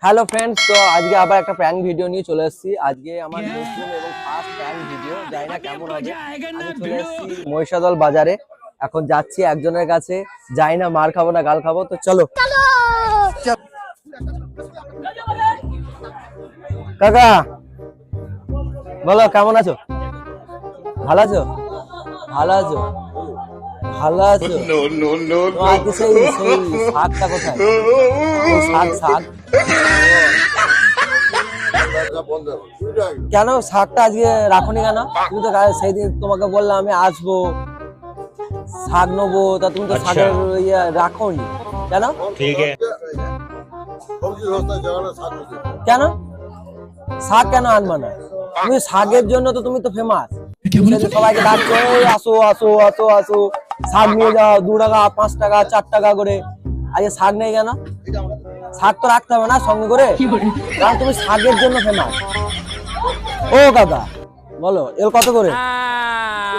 Hello friends, তো আজকে আবার একটা প্র্যাঙ্ক ভিডিও নিয়ে চলে এসেছি। আজকে আমার নতুন এবং ফার্স্ট প্র্যাঙ্ক ভিডিও, জানি না কেমন হবে। আমি চলে এসেছি মহিষাদল বাজারে। এখন যাচ্ছি একজনের কাছে, জানি না মার খাবো না গাল খাবো, তো চলো। কাকা বলো, কেমন আছো? ভালো আছো? ভালো আছো? ভালো আছো? তোমার কি সেই সেই শাকটা কোথায়? সেই শাক কেন শাকটা আজকে রাখনি কেন? তুমি তো সেই দিন তোমাকে বললাম আমি আসবো শাক নেবো, তা তুমি তো শাকের ইয়ে রাখোনি কেন? ठीक है। কেন শাক কেন আনবা না? তুমি শাকের জন্য তো তুমি তো ফেমাস। সবাইকে ডাকছো, এই আসো আসো আসো আসো, শাক নিয়ে যাও, 2 টাকা 5 টাকা 4 টাকা করে। আজকে শাক নেই কেন? শাক তো রাখতে হবে না সঙ্গে করে, কারণ তুমি শাকের জন্য ফেমাস। ও কাকা বলো, এর কত করে?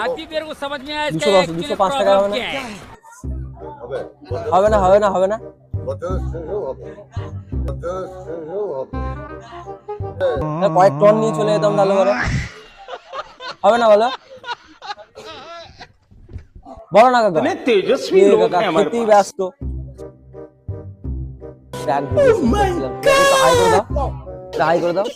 अभी मेरे को समझ में आया इसका 210 actually 205 টাকা হবে problem না? क्या है। হবে না হবে না হবে না? কয়েক টন নিয়ে চলে যেতাম তাহলে করে। হবে না বলো? বলো না কাকা। तेजस्वी ये लोग काका हैं हमारे খেতেই पास। ব্যস্ত। হাই করে দাও, হাই করে দাও।